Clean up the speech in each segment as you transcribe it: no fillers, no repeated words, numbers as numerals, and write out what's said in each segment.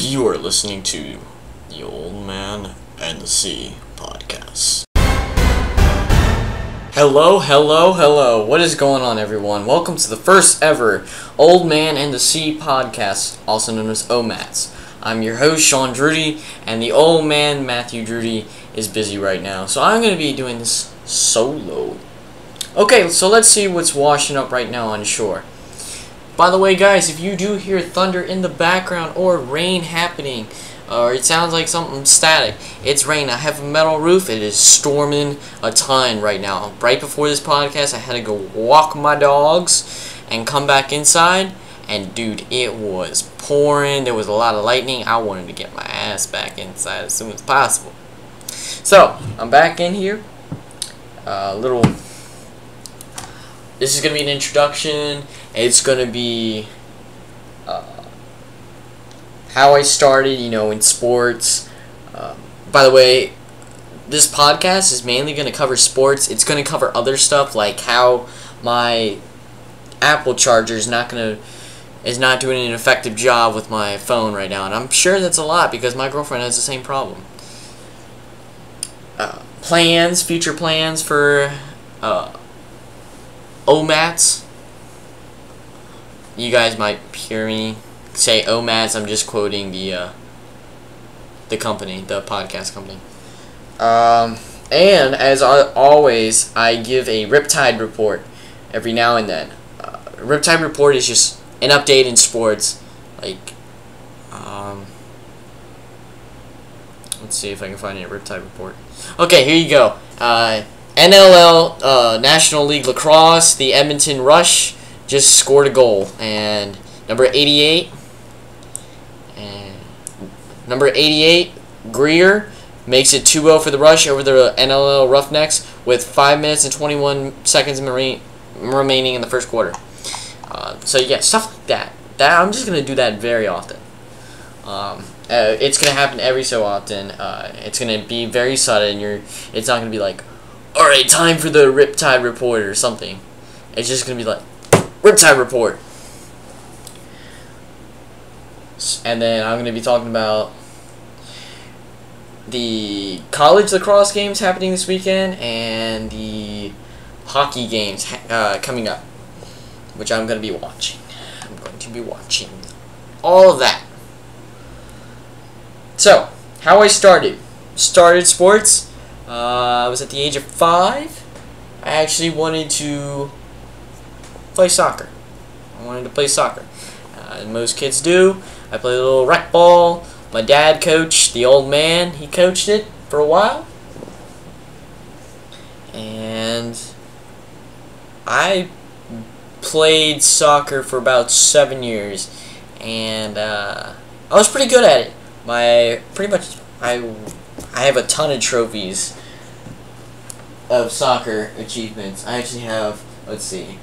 You are listening to the Old Man and the Sea podcast. Hello. What is going on, everyone? Welcome to the first ever Old Man and the Sea podcast, also known as OMATS. I'm your host, Sean Drudy, and the old man, Matthew Drudy, is busy right now. So I'm going to be doing this solo. Okay, so let's see what's washing up right now on shore. By the way, guys, if you do hear thunder in the background or rain happening, or it sounds like something static, it's rain. I have a metal roof. It is storming a ton right now. Right before this podcast, I had to go walk my dogs and come back inside. And, dude, it was pouring. There was a lot of lightning. I wanted to get my ass back inside as soon as possible. So, I'm back in here. This is going to be an introduction. It's going to be how I started, in sports. By the way, this podcast is mainly going to cover sports. It's going to cover other stuff, like how my Apple charger is not doing an effective job with my phone right now. And I'm sure that's a lot because my girlfriend has the same problem. Future plans for OMATS. You guys might hear me say OMATS. I'm just quoting the company, the podcast company. And as always, I give a Riptide report every now and then. Riptide report is just an update in sports. Like, let's see if I can find a Riptide report. Okay, here you go. NLL, National League Lacrosse, the Edmonton Rush just scored a goal, and number 88 Greer makes it 2-0 for the Rush over the NLL Roughnecks with 5 minutes and 21 seconds remaining in the first quarter. So yeah, stuff like that. I'm just gonna do that very often. It's gonna happen every so often. It's gonna be very sudden. It's not gonna be like, all right, time for the Riptide report or something. It's just gonna be like, Riptide report. And then I'm gonna be talking about the college lacrosse games happening this weekend and the hockey games coming up, which I'm going to be watching. I'm going to be watching all of that. So, how I started sports. I was at the age of 5. I actually wanted to play soccer. And most kids do. I played a little rec ball. My dad coached, the old man, he coached it for a while. And I played soccer for about 7 years, and I was pretty good at it. I have a ton of trophies of soccer achievements. I actually have, let's see,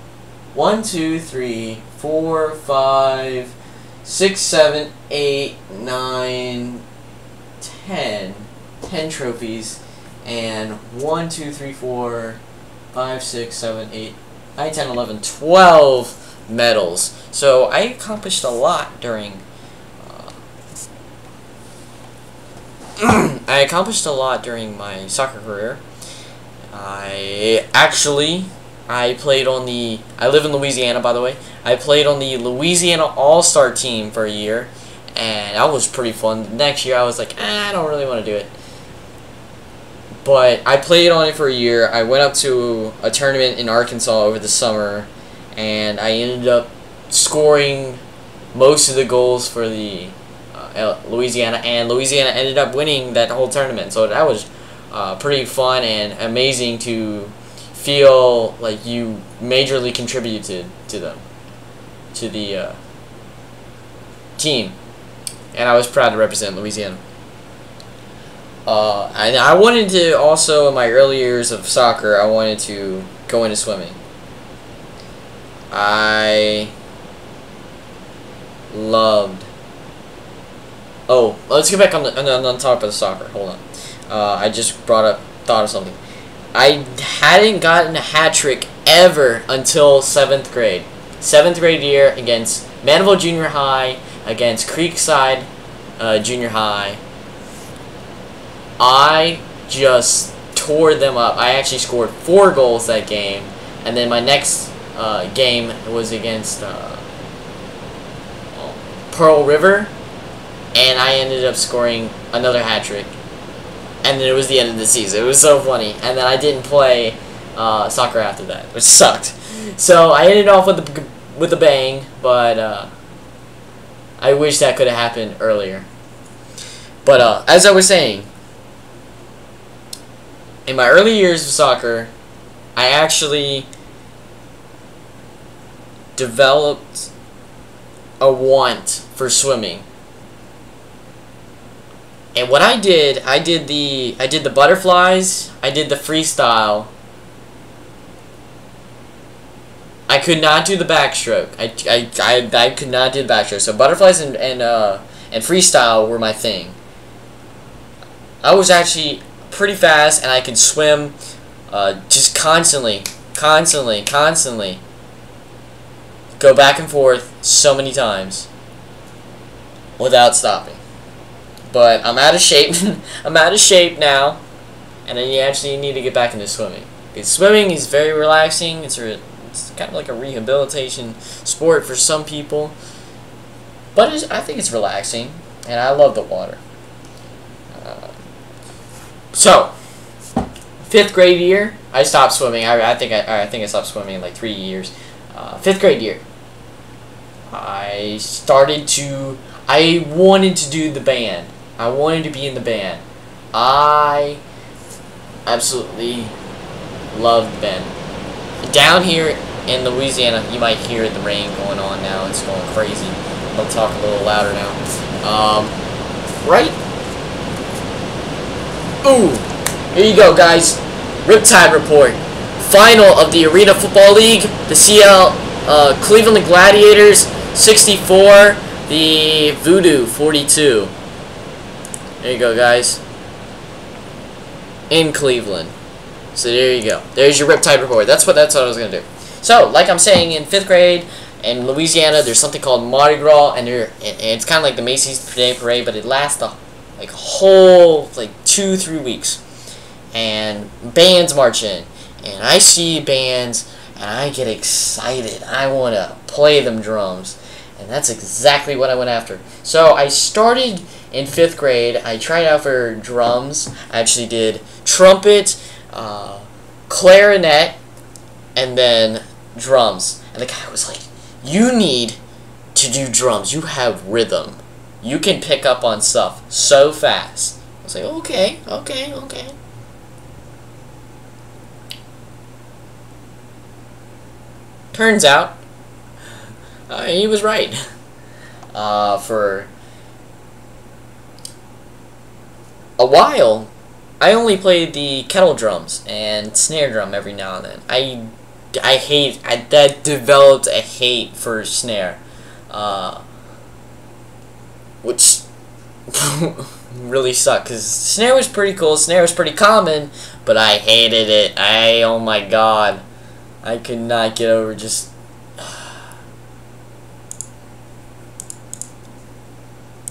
1, 2, 3, 4, 5, 6, 7, 8, 9, 10 trophies, and 1, 2, 3, 4, 5, 6, 7, 8, 9, 10, 11, 12 medals. So I accomplished a lot during my soccer career. I live in Louisiana, by the way. I played on the Louisiana All-Star team for a year, and that was pretty fun. The next year I was like, I don't really want to do it. But I played on it for a year. I went up to a tournament in Arkansas over the summer, and I ended up scoring most of the goals for the Louisiana, and Louisiana ended up winning that whole tournament. So that was pretty fun and amazing to feel like you majorly contributed to the team, and I was proud to represent Louisiana. And I wanted to also, in my early years of soccer, I wanted to go into swimming. Let's get back on top of the soccer. Hold on. I just thought of something. I hadn't gotten a hat trick ever until 7th grade. 7th grade year against Mandeville Junior High, against Creekside junior high, I just tore them up. I actually scored 4 goals that game, and then my next game was against Pearl River, and I ended up scoring another hat trick. And then it was the end of the season. It was so funny. And then I didn't play soccer after that, which sucked. So I ended off with a bang, but I wish that could have happened earlier. But as I was saying, in my early years of soccer, I actually developed a want for swimming. And what I did the butterflies, I did the freestyle. I could not do the backstroke. I could not do the backstroke. So butterflies and freestyle were my thing. I was actually pretty fast, and I could swim just constantly. Go back and forth so many times without stopping. But I'm out of shape. I'm out of shape now, and then you actually need to get back into swimming. Because swimming is very relaxing. It's kind of like a rehabilitation sport for some people, but I think it's relaxing, and I love the water. So, 5th grade year, I stopped swimming. I think I stopped swimming in like 3 years. 5th grade year, I wanted to do the band. I wanted to be in the band. I absolutely loved the band. Down here in Louisiana, you might hear the rain going on now. It's going crazy. I'll talk a little louder now. Right? Ooh, here you go, guys. Riptide report. Final of the Arena Football League. The CL Cleveland Gladiators 64. The Voodoo 42. There you go, guys. In Cleveland. So there you go. There's your Riptide report. That's what I was gonna do. So, like I'm saying, in 5th grade in Louisiana, there's something called Mardi Gras, and it's kind of like the Macy's Day Parade, but it lasts like a whole 2-3 weeks. And bands march in, and I see bands, and I get excited. I want to play them drums, and that's exactly what I went after. So I started in 5th grade. I tried out for drums. I actually did trumpet, clarinet, and then drums. And the guy was like, "You need to do drums. You have rhythm. You can pick up on stuff so fast." I was like, okay. Turns out, he was right. For a while, I only played the kettle drums and snare drum every now and then. That developed a hate for snare, which really sucked, because snare was pretty cool, snare was pretty common, but I hated it. Oh my god, I could not get over just...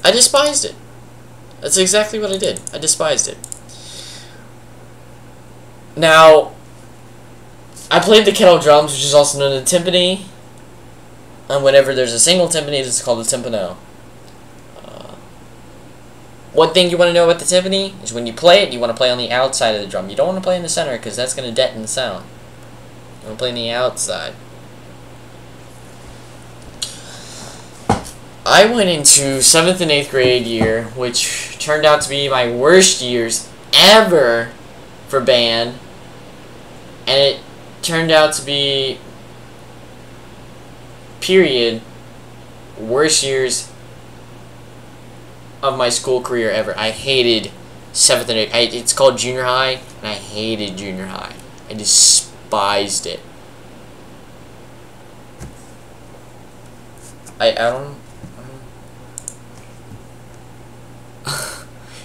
I despised it. That's exactly what I did. I despised it. Now, I played the kettle drums, which is also known as a timpani, and whenever there's a single timpani, it's called a timpano. One thing you want to know about the timpani is when you play it, you want to play on the outside of the drum. You don't want to play in the center, because that's going to deaden the sound. You want to play on the outside. I went into 7th and 8th grade year, which turned out to be my worst years ever for band, and it turned out to be, period, worst years of my school career ever. I hated 7th and 8th. It's called junior high, and I hated junior high. I despised it. I don't...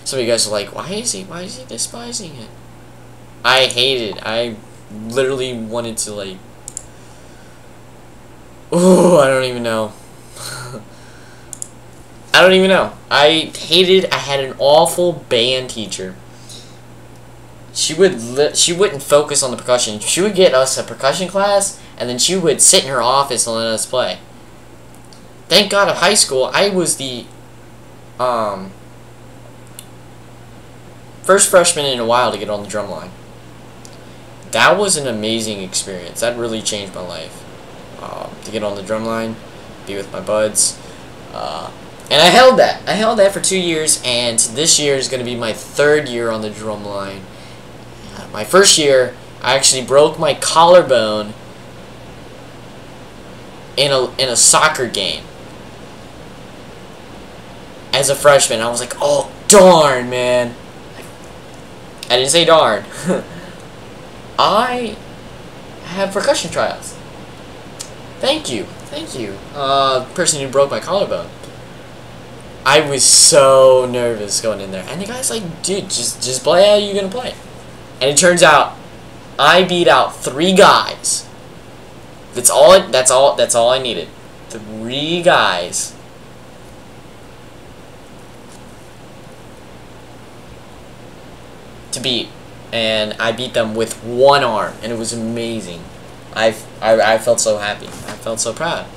Some of you guys are like, why is he despising it? I hate it. I literally wanted to, like... Oh, I don't even know. I don't even know. I had an awful band teacher. She wouldn't focus on the percussion. She would get us a percussion class, and then she would sit in her office and let us play. Thank God of high school, I was the first freshman in a while to get on the drum line. That was an amazing experience. That really changed my life. To get on the drum line, be with my buds. And I held that. I held that for 2 years, and this year is going to be my 3rd year on the drum line. My first year, I actually broke my collarbone in a soccer game. As a freshman, I was like, oh, darn, man. I didn't say darn. I have percussion tryouts. Thank you. Thank you. Person who broke my collarbone. I was so nervous going in there. And the guy's like, dude, just play how you're going to play. And it turns out, I beat out 3 guys. That's all I needed. 3 guys. To beat. And I beat them with 1 arm. And it was amazing. I felt so happy. I felt so proud.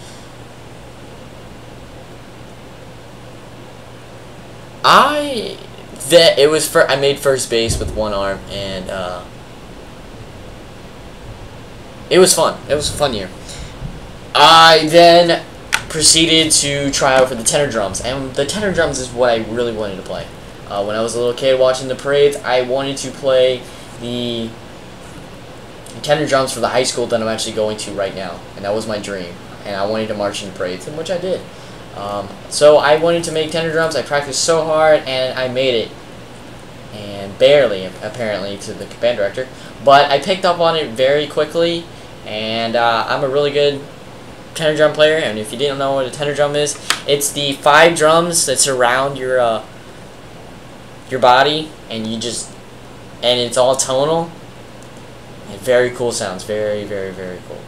I made first base with 1 arm, and it was fun. It was a fun year. I then proceeded to try out for the tenor drums, and the tenor drums is what I really wanted to play. When I was a little kid watching the parades, I wanted to play the tenor drums for the high school that I'm actually going to right now, and that was my dream. And I wanted to march in the parades, in which I did. So I wanted to make tenor drums. I practiced so hard, and I made it. And barely, apparently, to the band director. But I picked up on it very quickly, and I'm a really good tenor drum player. And if you didn't know what a tenor drum is, it's the 5 drums that surround your body, and it's all tonal. And very cool sounds. Very, very, very cool.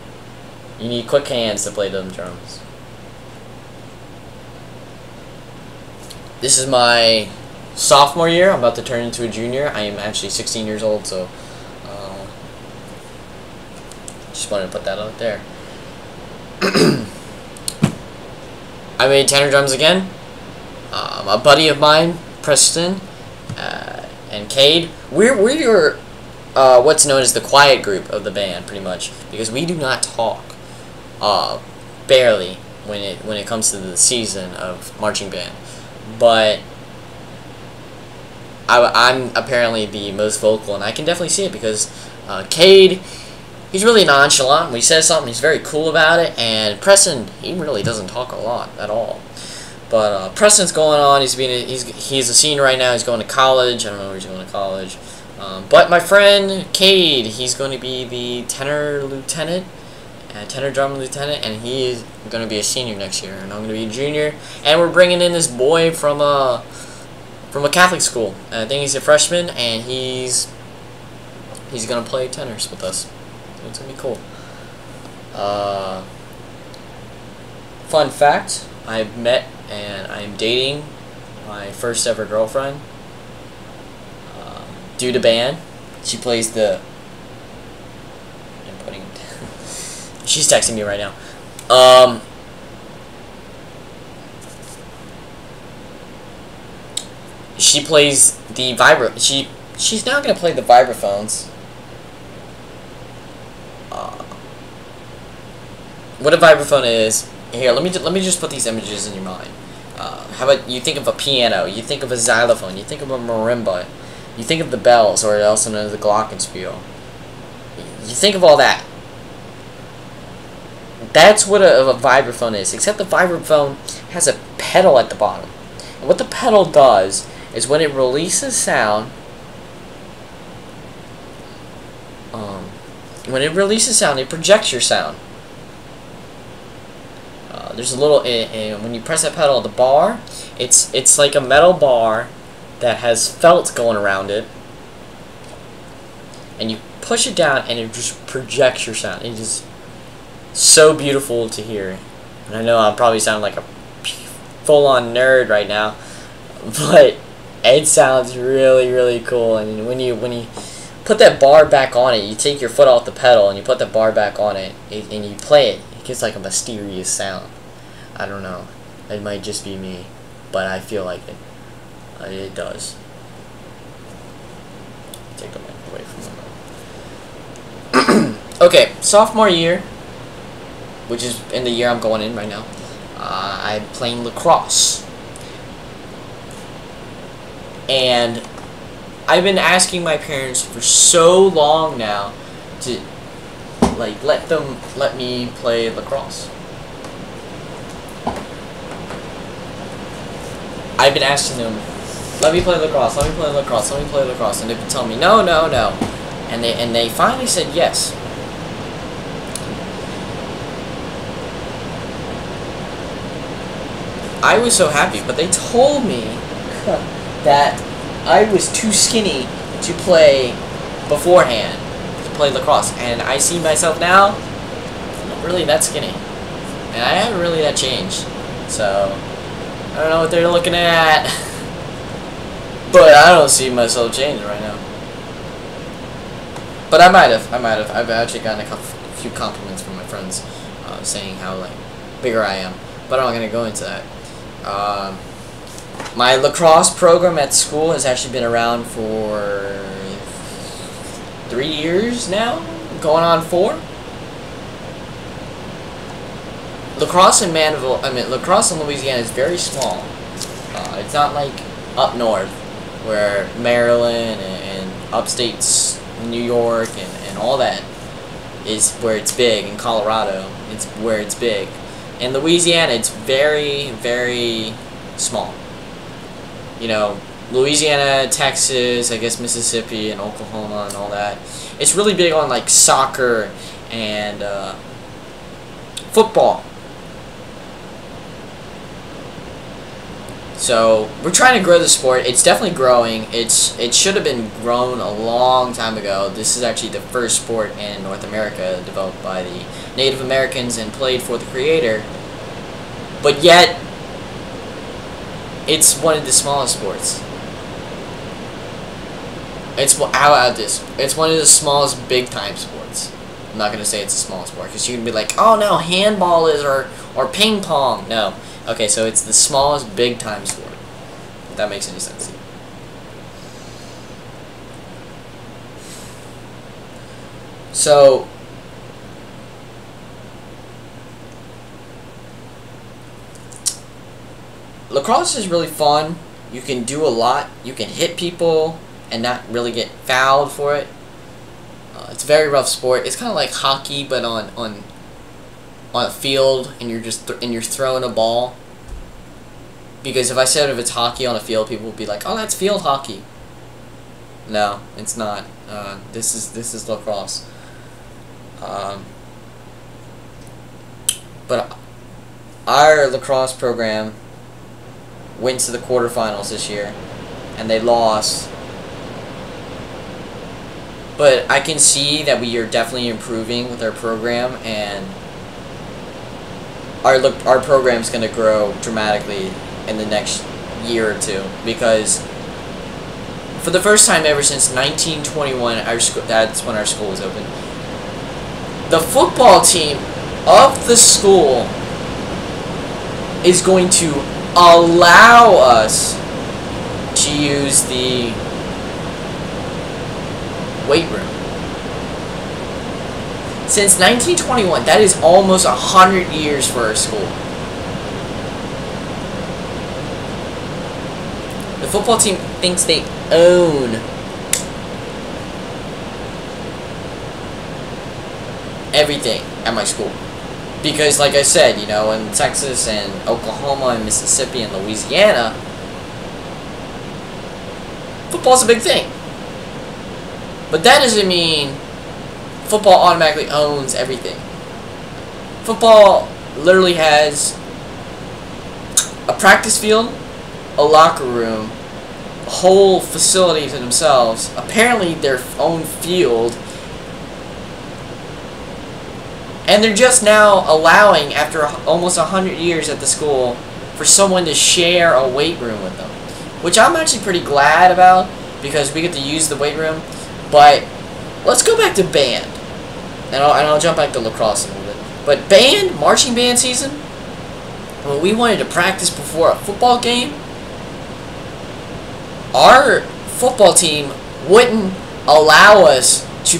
You need quick hands to play them drums. This is my sophomore year. I'm about to turn into a junior. I am actually 16 years old, so just wanted to put that out there. I made tenor drums again. A buddy of mine, Preston, and Cade. We were what's known as the quiet group of the band, pretty much, because we do not talk, barely, when it comes to the season of marching band. But I'm apparently the most vocal, and I can definitely see it because Cade, he's really nonchalant. When he says something, he's very cool about it, and Preston, he really doesn't talk a lot at all. But Preston's going on. He's a senior right now. He's going to college. I don't know where he's going to college. But my friend Cade, he's going to be the tenor drum lieutenant, and he's going to be a senior next year, and I'm going to be a junior. And we're bringing in this boy from a Catholic school. I think he's a freshman, and he's going to play tenors with us. It's going to be cool. Fun fact: I've met and I'm dating my first ever girlfriend. Due to band, she plays the. She's texting me right now. She plays the She's now gonna play the vibraphones. What a vibraphone is? Here, let me just put these images in your mind. How about you think of a piano? You think of a xylophone. You think of a marimba. You think of the bells, or also known as the glockenspiel. You think of all that. That's what a vibraphone is, except the vibraphone has a pedal at the bottom. And what the pedal does is when it releases sound, it projects your sound. There's a little, when you press that pedal, the bar, it's like a metal bar that has felt going around it, and you push it down, and it just projects your sound. It is so beautiful to hear. And I know I'm probably sounding like a full-on nerd right now, but it sounds really, really cool. And when you put that bar back on it, you take your foot off the pedal and you put the bar back on it, and you play it, it gives like a mysterious sound. I don't know. It might just be me, but I feel like it. It does. Take the mic away from the mic. Okay, sophomore year, which is in the year I'm going in right now. I'm playing lacrosse. And I've been asking my parents for so long now to like let me play lacrosse. I've been asking them, let me play lacrosse, let me play lacrosse, let me play lacrosse, and they've been telling me no, no, no, and they finally said yes. I was so happy, but they told me that I was too skinny to play beforehand, to play lacrosse, and I see myself now, I'm not really that skinny, and I haven't really that changed, so I don't know what they're looking at, but I don't see myself changing right now. But I might have. I've actually gotten a few compliments from my friends saying how like bigger I am, but I'm not gonna go into that. My lacrosse program at school has actually been around for 3 years now, going on 4. Lacrosse in lacrosse in Louisiana is very small. It's not like up north, where Maryland and upstate New York and all that is where it's big. In Colorado, it's where it's big. In Louisiana, it's very, very small. You know, Louisiana, Texas, I guess Mississippi and Oklahoma and all that. It's really big on like soccer and football. So we're trying to grow the sport. It's definitely growing. It should have been grown a long time ago. This is actually the first sport in North America developed by the Native Americans and played for the creator. But yet, it's one of the smallest sports. It's one of the smallest big time sports. I'm not gonna say it's a small sport because you can be like, oh no, handball is or ping pong. No. Okay, so it's the smallest big-time sport, if that makes any sense. So, lacrosse is really fun. You can do a lot. You can hit people and not really get fouled for it. It's a very rough sport. It's kind of like hockey, but on a field, and you're throwing a ball. Because if I said if it's hockey on a field, people would be like, "Oh, that's field hockey." No, it's not. This is lacrosse. But our lacrosse program went to the quarterfinals this year, and they lost. But I can see that we are definitely improving with our program, and our program's going to grow dramatically in the next year or two, because for the first time ever since 1921, that's when our school was open, the football team of the school is going to allow us to use the weight room. Since 1921, that is almost 100 years for our school. The football team thinks they own everything at my school. Because, like I said, you know, in Texas and Oklahoma and Mississippi and Louisiana, football's a big thing. But that doesn't mean football automatically owns everything. Football literally has a practice field, a locker room, a whole facility to themselves, apparently their own field, and they're just now allowing, after almost 100 years at the school, for someone to share a weight room with them, which I'm actually pretty glad about because we get to use the weight room. But let's go back to band, and I'll jump back to lacrosse a little bit. But band, marching band season, when we wanted to practice before a football game, our football team wouldn't allow us to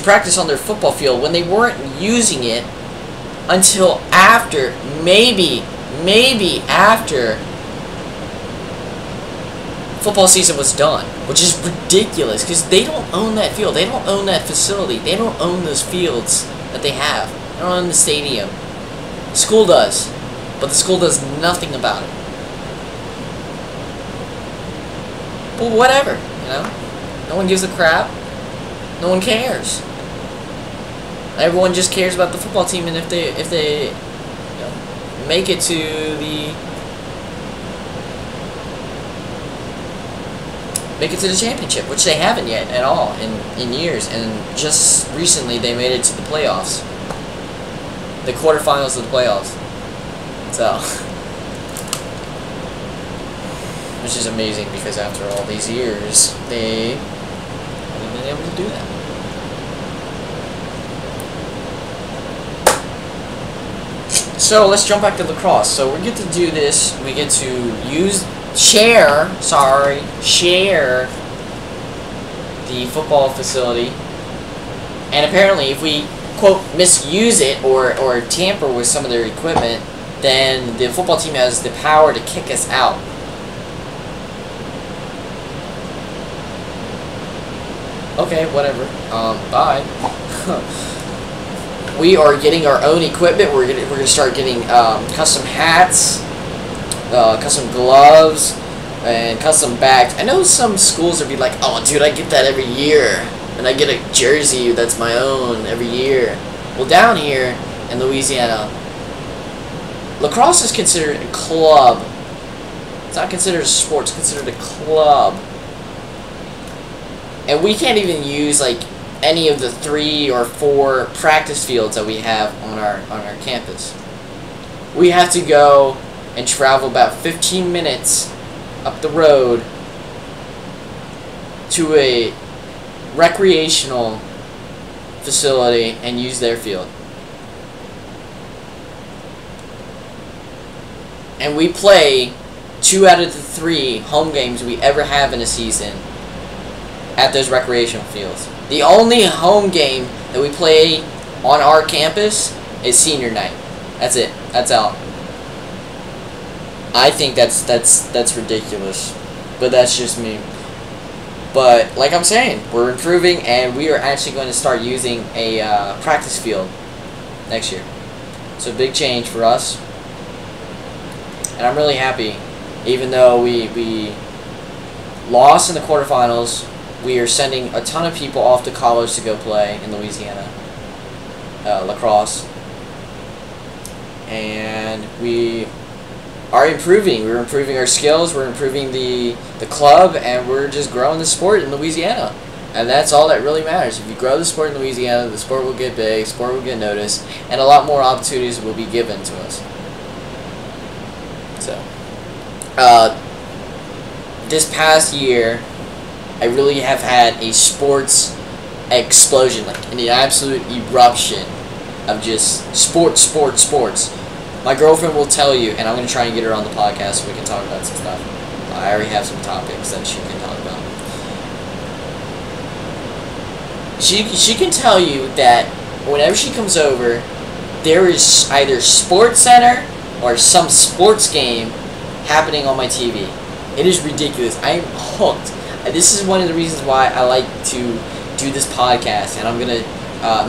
practice on their football field when they weren't using it until after, maybe after football season was done, which is ridiculous because they don't own that field, they don't own that facility, they don't own those fields that they have, they don't own the stadium. School does, but the school does nothing about it. Well, whatever, you know, no one gives a crap, no one cares. Everyone just cares about the football team, and if they you know, make it to the championship, which they haven't yet at all in years, and just recently they made it to the playoffs, the quarterfinals of the playoffs. So, which is amazing because after all these years, they haven't been able to do that. So let's jump back to lacrosse. So we get to do this. We get to share the football facility. And apparently if we, quote, misuse it or tamper with some of their equipment, then the football team has the power to kick us out. Okay, whatever. Bye. We are getting our own equipment. We're gonna start getting custom hats, custom gloves, and custom bags. I know some schools would be like, "Oh, dude, I get that every year, and I get a jersey that's my own every year." Well, down here in Louisiana, lacrosse is considered a club. It's not considered a sport. It's considered a club, and we can't even use like any of the 3 or 4 practice fields that we have on our campus. We have to go and travel about 15 minutes up the road to a recreational facility and use their field. And we play 2 out of the 3 home games we ever have in a season at those recreational fields. The only home game that we play on our campus is senior night. That's it. That's out. I think that's ridiculous, but that's just me. But like I'm saying, we're improving, and we are actually going to start using a practice field next year. So big change for us, and I'm really happy. Even though we lost in the quarterfinals, we are sending a ton of people off to college to go play in Louisiana lacrosse, and we are improving. We're improving our skills. We're improving the club, and we're just growing the sport in Louisiana. And that's all that really matters. If you grow the sport in Louisiana, the sport will get big, the sport will get noticed, and a lot more opportunities will be given to us. So, this past year, I really have had a sports explosion, like an absolute eruption of just sports. My girlfriend will tell you, and I'm going to try and get her on the podcast so we can talk about some stuff. I already have some topics that she can talk about. She can tell you that whenever she comes over, there is either Sports Center or some sports game happening on my TV. It is ridiculous. I am hooked. This is one of the reasons why I like to do this podcast, and I'm gonna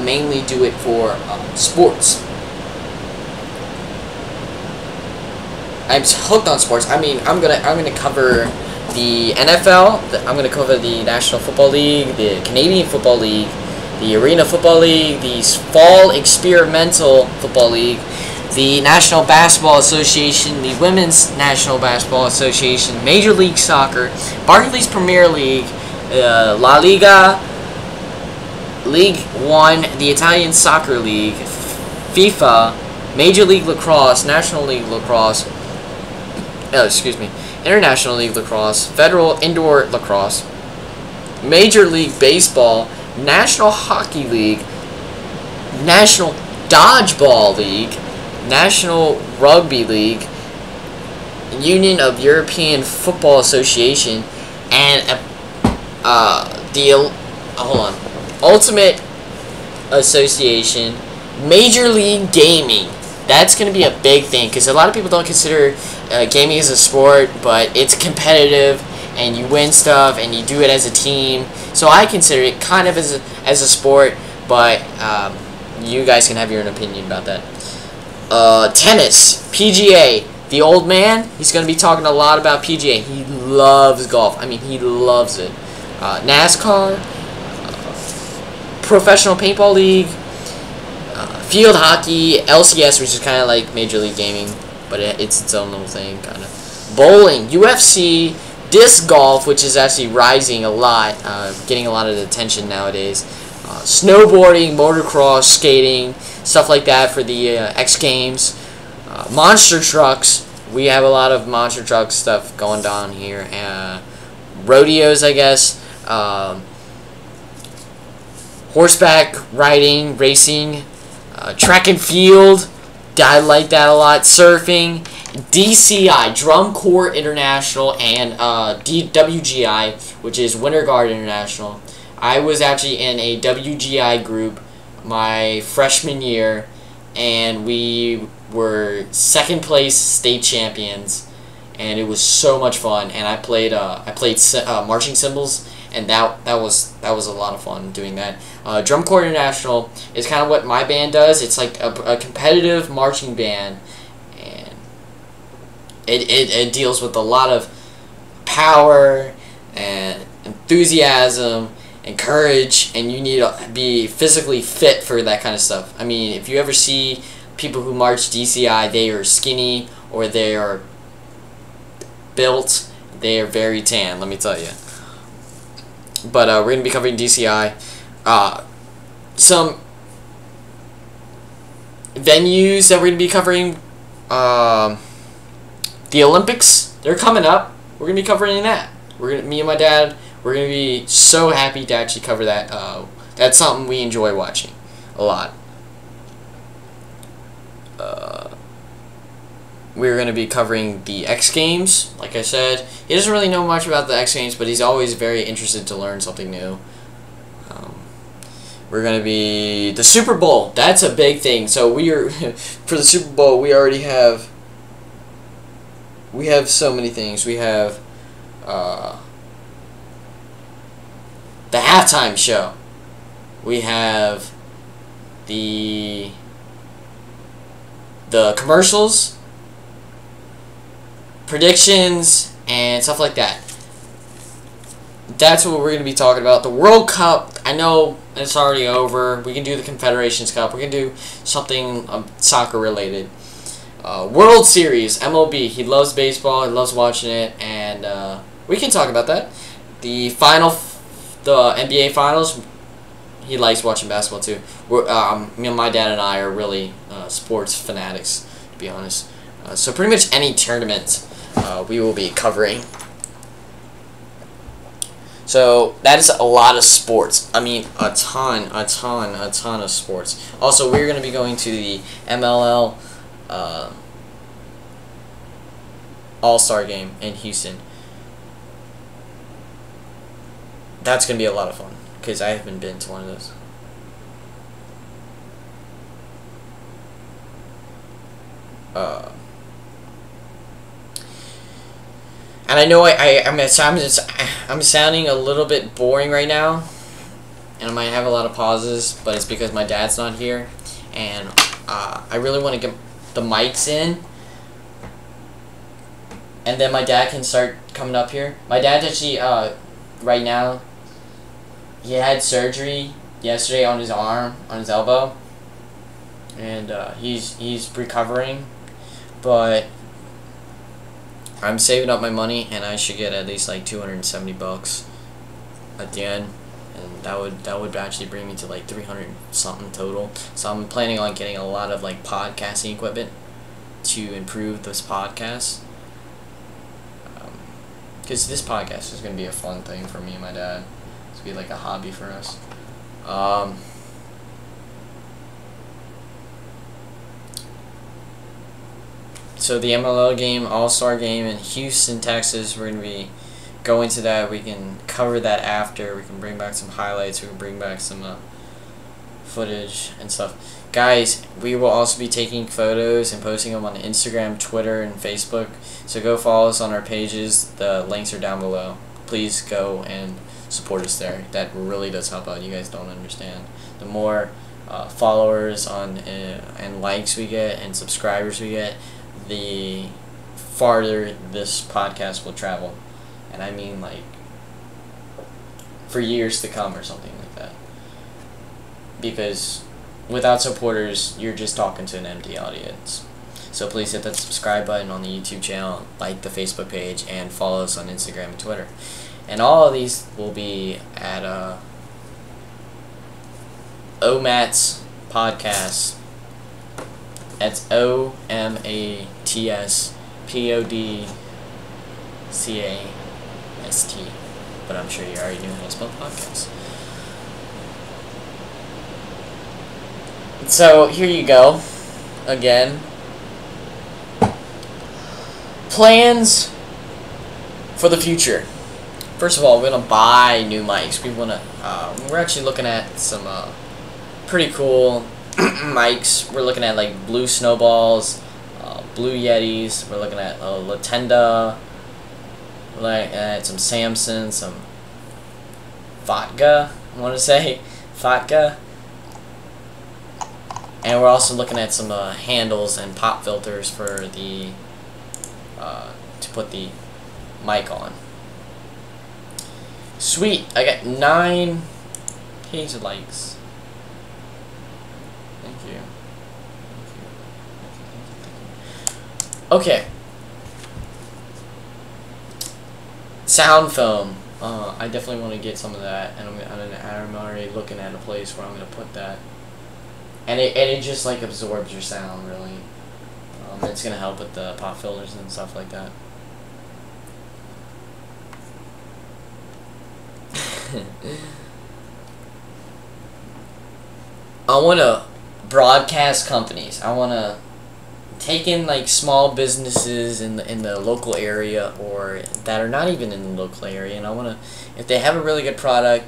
mainly do it for sports. I'm hooked on sports. I mean, I'm gonna cover the NFL. I'm gonna cover the National Football League, the Canadian Football League, the Arena Football League, the Fall Experimental Football League, the National Basketball Association, the Women's National Basketball Association, Major League Soccer, Barclays Premier League, La Liga, League One, the Italian Soccer League, FIFA, Major League Lacrosse, National League Lacrosse, International League Lacrosse, Federal Indoor Lacrosse, Major League Baseball, National Hockey League, National Dodgeball League, National Rugby League, Union of European Football Association, and Ultimate Association, Major League Gaming. That's going to be a big thing because a lot of people don't consider gaming as a sport, but it's competitive and you win stuff and you do it as a team. So I consider it kind of as a sport, but you guys can have your own opinion about that. Tennis, PGA. The old man, he's going to be talking a lot about PGA. He loves golf. I mean, he loves it. NASCAR, Professional Paintball League, field hockey, LCS, which is kind of like Major League Gaming, but it's its own little thing, kind of. Bowling, UFC, disc golf, which is actually rising a lot, getting a lot of attention nowadays. Snowboarding, motocross, skating, stuff like that for the X Games. Monster trucks, we have a lot of monster truck stuff going down here. Rodeos, I guess. Horseback riding, racing, track and field, I like that a lot. Surfing, DCI, Drum Corps International, and WGI, which is Winter Guard International. I was actually in a WGI group my freshman year, and we were second place state champions, and it was so much fun. And I played marching cymbals, and that was a lot of fun doing that. Drum Corps International is kind of what my band does. It's like a competitive marching band, and it deals with a lot of power and enthusiasm and courage, and you need to be physically fit for that kind of stuff. I mean, if you ever see people who march DCI, they are skinny or they are built. They are very tan, let me tell you. But we're going to be covering DCI. Some venues that we're going to be covering. The Olympics, they're coming up. We're going to be covering that. Me and my dad, we're going to be so happy to actually cover that. That's something we enjoy watching a lot. We're going to be covering the X Games. Like I said, he doesn't really know much about the X Games, but he's always very interested to learn something new. We're going to be the Super Bowl. That's a big thing. So we are for the Super Bowl. We already have. We have so many things. We have the halftime show. We have the commercials, predictions, and stuff like that. That's what we're going to be talking about. The World Cup, I know it's already over. We can do the Confederations Cup. We can do something soccer related. World Series, MLB. He loves baseball. He loves watching it, and we can talk about that. The NBA Finals. He likes watching basketball too. My dad and I are really sports fanatics, to be honest. So pretty much any tournament we will be covering. So that is a lot of sports. I mean, a ton of sports. Also, we're going to be going to the MLL All-Star game in Houston. That's going to be a lot of fun, because I haven't been to one of those. And I know I'm sounding a little bit boring right now, and I might have a lot of pauses, but it's because my dad's not here, and I really want to get the mics in, and then my dad can start coming up here. My dad's actually right now, he had surgery yesterday on his arm, on his elbow, and he's recovering, but I'm saving up my money, and I should get at least like $270 at the end. and that would actually bring me to like 300 something total. So I'm planning on getting a lot of like podcasting equipment to improve this podcast, because this podcast is gonna be a fun thing for me and my dad. It's gonna be like a hobby for us. So the MLL game, All-Star game in Houston, Texas, we're going to be going to that. We can cover that after. We can bring back some highlights. We can bring back some footage and stuff. Guys, we will also be taking photos and posting them on Instagram, Twitter, and Facebook. So go follow us on our pages. The links are down below. Please go and support us there. That really does help out. You guys don't understand. The more followers on and likes we get and subscribers we get, the farther this podcast will travel. And I mean like for years to come or something like that. Because without supporters, you're just talking to an empty audience. So please hit that subscribe button on the YouTube channel, like the Facebook page, and follow us on Instagram and Twitter. And all of these will be at OMATS Podcast. That's OMATS PODCAST. But I'm sure you already knew how to spell podcast. So here you go. Again. Plans for the future. First of all, we're gonna buy new mics. We're actually looking at some pretty cool mics. We're looking at like Blue Snowballs, Blue Yetis. We're looking at Latenda. We're looking at some Samson, some vodka. I want to say vodka. And we're also looking at some handles and pop filters for the to put the mic on. Sweet, I got 9 page likes. Thank you. Okay. Sound foam. I definitely want to get some of that, and I'm already looking at a place where I'm gonna put that. And it just like absorbs your sound really. It's gonna help with the pop filters and stuff like that. I want to broadcast companies. I want to take in like small businesses in the local area or that are not even in the local area, and I want to, if they have a really good product,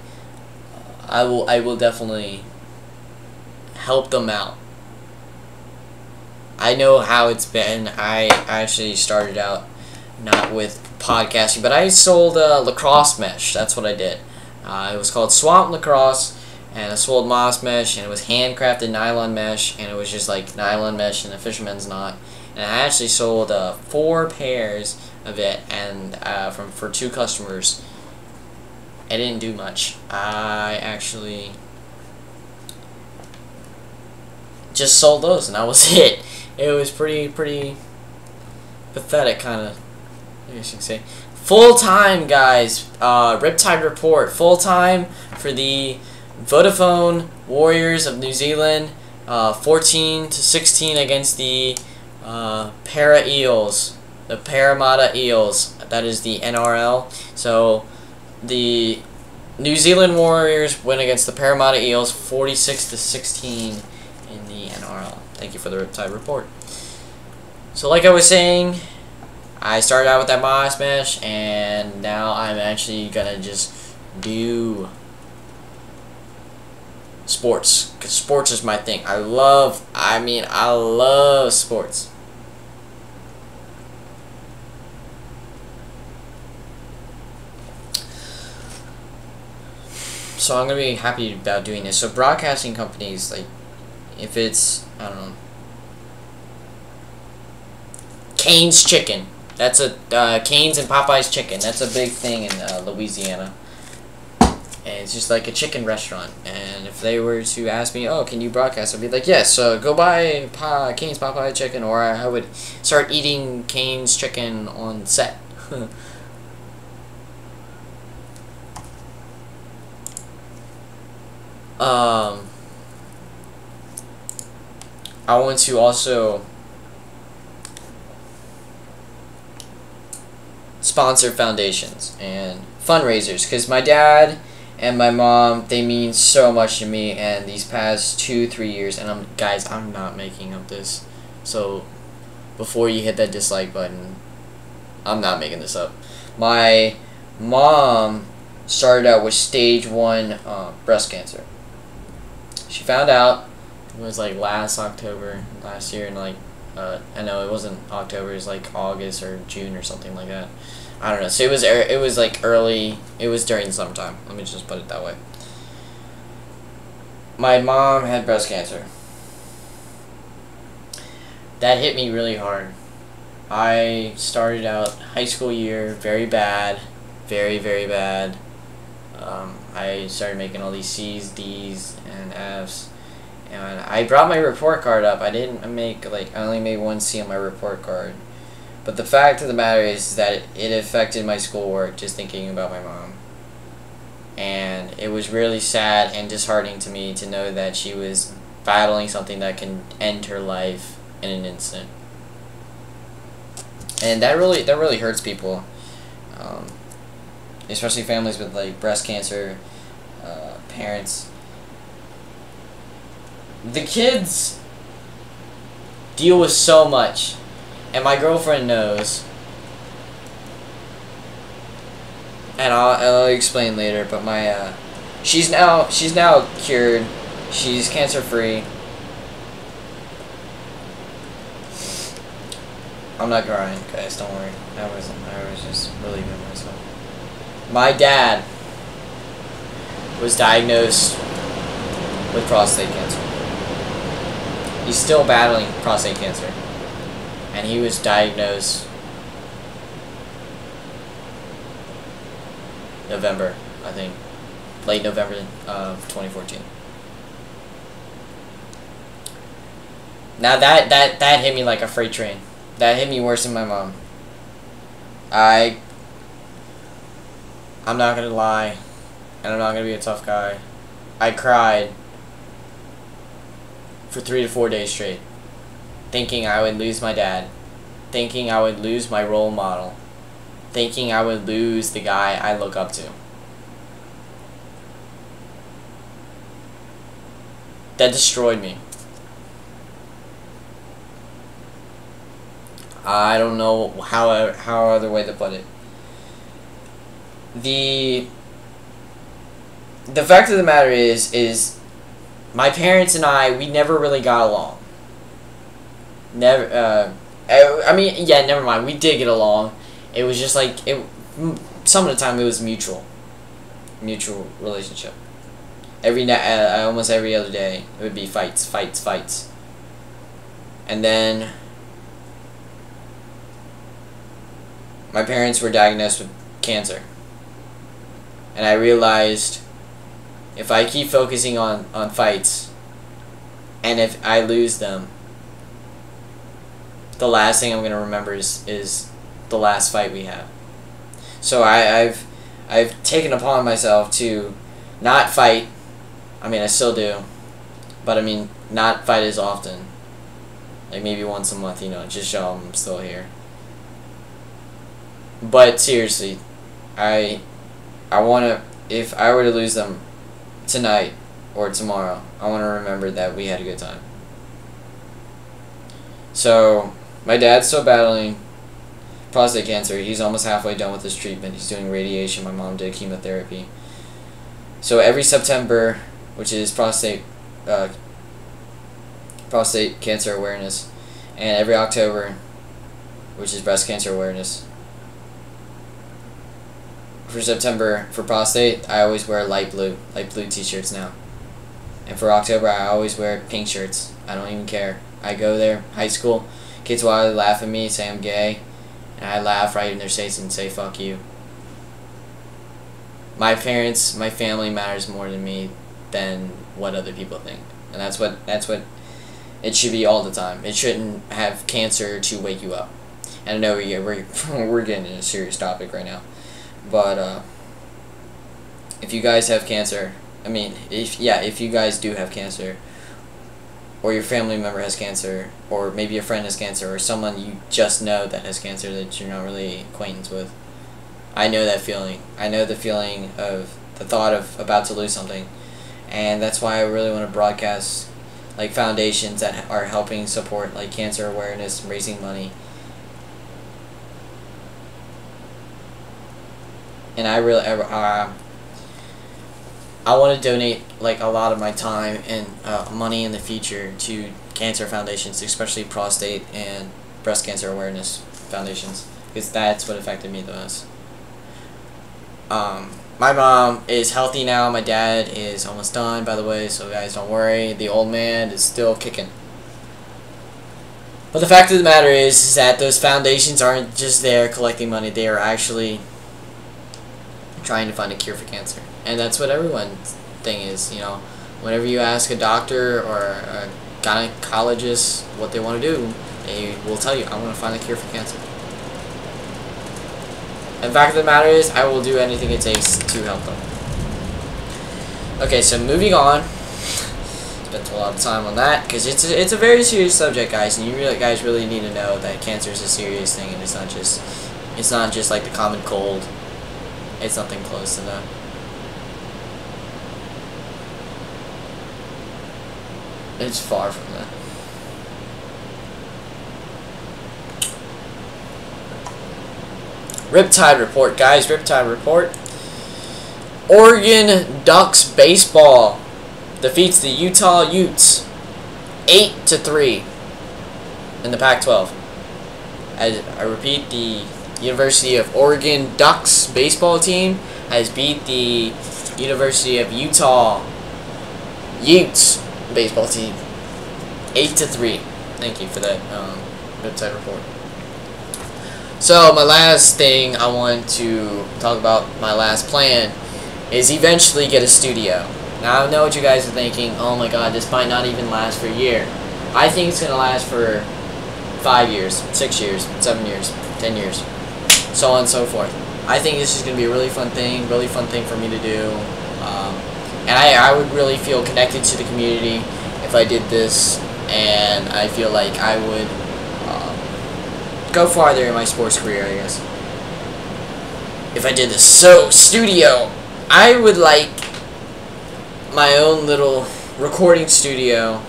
I will definitely help them out. I know how it's been. I actually started out not with podcasting, but I sold lacrosse mesh. That's what I did. It was called Swamp Lacrosse, and I sold moss mesh, and it was handcrafted nylon mesh, and it was just like nylon mesh and a fisherman's knot. And I actually sold 4 pairs of it, and for 2 customers. I didn't do much. I actually just sold those, and that was it. It was pretty pathetic, kind of, I guess you could say. Full-time, guys. Riptide Report. Full-time for the Vodafone Warriors of New Zealand. 14-16 against the Para Eels. The Parramatta Eels. That is the NRL. So, the New Zealand Warriors win against the Parramatta Eels 46-16 in the NRL. Thank you for the Riptide Report. So, like I was saying, I started out with that moss mesh, and now I'm actually gonna just do sports, because sports is my thing. I love sports. So I'm gonna be happy about doing this. So broadcasting companies, like, if it's, I don't know, Cane's Chicken. That's a Cane's and Popeye's Chicken. That's a big thing in Louisiana. And it's just like a chicken restaurant. And if they were to ask me, oh, can you broadcast? I'd be like, yes, go buy Cane's Popeye Chicken, or I would start eating Cane's Chicken on set. I want to also sponsor foundations and fundraisers, because my dad and my mom, they mean so much to me, and these past 2-3 years, and I'm not making up this, so before you hit that dislike button, I'm not making this up. My mom started out with stage 1 breast cancer. She found out, it was like last year, and like I know it wasn't October, it was like August or June or something like that. I don't know. So it was like early. It was during the summertime. Let me just put it that way. My mom had breast cancer. That hit me really hard. I started out high school year very bad, very bad. I started making all these C's, D's, and F's, and I brought my report card up. I only made 1 C on my report card. But the fact of the matter is that it affected my schoolwork just thinking about my mom. And it was really sad and disheartening to me to know that she was battling something that can end her life in an instant. And that really hurts people. Especially families with like breast cancer, parents. The kids deal with so much. And my girlfriend knows, and I'll explain later. But my she's now cured. She's cancer free. I'm not crying, guys. Don't worry. I was just relieving myself. My dad was diagnosed with prostate cancer. He's still battling prostate cancer. And he was diagnosed November, I think. Late November of 2014. Now that hit me like a freight train. That hit me worse than my mom. I'm not gonna lie, and I'm not gonna be a tough guy. I cried for 3 to 4 days straight, thinking I would lose my dad, thinking I would lose my role model, thinking I would lose the guy I look up to. That destroyed me. I don't know how other way to put it. The fact of the matter is my parents and we never really got along. Never. I mean, yeah, never mind. We did get along. It was just like some of the time it was mutual relationship. Almost every other day it would be fights, and then my parents were diagnosed with cancer. And I realized if I keep focusing on fights, and if I lose them, the last thing I'm going to remember is the last fight we had. So I've taken upon myself to not fight. I mean, I still do. But I mean, not fight as often. Like maybe once a month, just show them I'm still here. But seriously, I want to, if I were to lose them tonight or tomorrow, I want to remember that we had a good time. So, my dad's still battling prostate cancer. He's almost halfway done with his treatment. He's doing radiation. My mom did chemotherapy. So every September, which is prostate cancer awareness, and every October, which is breast cancer awareness. For September, for prostate, I always wear light blue t-shirts now. And for October, I always wear pink shirts. I don't even care. I go there, high school, kids will either laugh at me, say I'm gay, and I laugh right in their face and say, fuck you. My parents, my family matters more to me than what other people think. And that's what it should be all the time. It shouldn't have cancer to wake you up. And I know we're getting into a serious topic right now. But if you guys have cancer, I mean, if you guys do have cancer, or your family member has cancer, or maybe a friend has cancer, or someone you just know that has cancer that you're not really acquaintance with. I know that feeling. I know the feeling of the thought of about to lose something. And that's why I really want to broadcast like foundations that are helping support like cancer awareness, raising money. And I really I want to donate like a lot of my time and money in the future to cancer foundations, especially prostate and breast cancer awareness foundations, because that's what affected me the most. My mom is healthy now. My dad is almost done, by the way, so guys don't worry. The old man is still kicking. But the fact of the matter is that those foundations aren't just there collecting money. They are actually trying to find a cure for cancer. And that's what everyone's thing is, you know. Whenever you ask a doctor or a gynecologist what they want to do, they will tell you, I want to find a cure for cancer. And the fact of the matter is, I will do anything it takes to help them. Okay, so moving on. Spent a lot of time on that because it's a very serious subject, guys, and you guys really need to know that cancer is a serious thing, and it's not just like the common cold. It's nothing close to that. It's far from that. Riptide report, guys. Riptide report. Oregon Ducks baseball defeats the Utah Utes 8-3 in the Pac-12. I repeat, the University of Oregon Ducks baseball team has beat the University of Utah Utes baseball team 8-3. Thank you for that website report. So my last thing I want to talk about, my last plan, is eventually get a studio. Now I know what you guys are thinking. Oh my God, this might not even last for a year. I think it's gonna last for 5 years, 6 years, 7 years, 10 years, so on and so forth. I think this is gonna be a really fun thing for me to do. And I would really feel connected to the community if I did this, and I feel like I would go farther in my sports career, I guess, if I did this. So, studio. I would like my own little recording studio,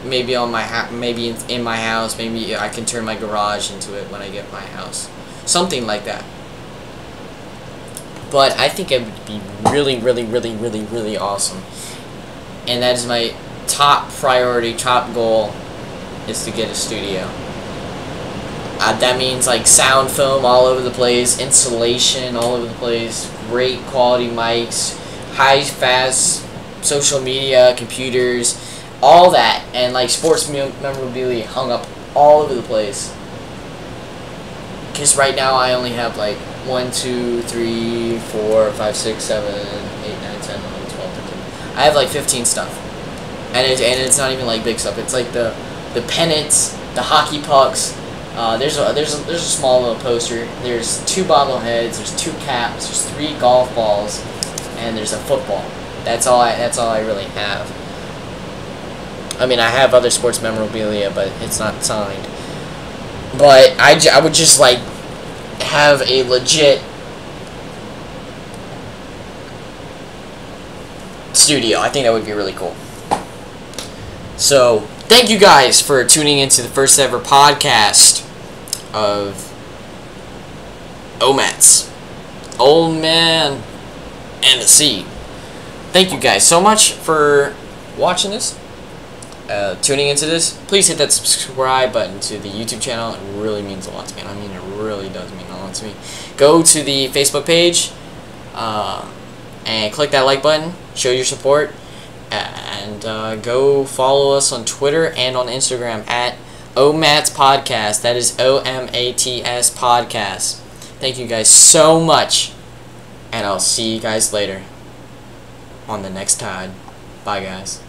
maybe on my maybe in my house. Maybe I can turn my garage into it when I get my house. Something like that. But I think it would be really awesome. And that is my top priority, top goal, is to get a studio. That means like sound film all over the place, insulation all over the place, great quality mics, high fast social media, computers, all that, and like sports memorabilia hung up all over the place. Because right now I only have like 1, 2, 3, 4, 5, 6, 7, 8, 9, 10, 11, 12, 13. I have like 15 stuff, and it's not even like big stuff. It's like the pennants, the hockey pucks. There's a small little poster. There's 2 bobbleheads. There's 2 caps. There's 3 golf balls, and there's a football. That's all I really have. I mean, I have other sports memorabilia, but it's not signed. But I would just like have a legit studio. I think that would be really cool. So, thank you guys for tuning into the first ever podcast of OMATS, Old Man and the Sea. Thank you guys so much for watching this, tuning into this. Please hit that subscribe button to the YouTube channel. It really means a lot to me. I mean, it really does mean a lot to me. Go to the Facebook page and click that like button. Show your support. And go follow us on Twitter and on Instagram at OMATS Podcast. That is OMATS Podcast. Thank you guys so much. And I'll see you guys later on the next tide. Bye, guys.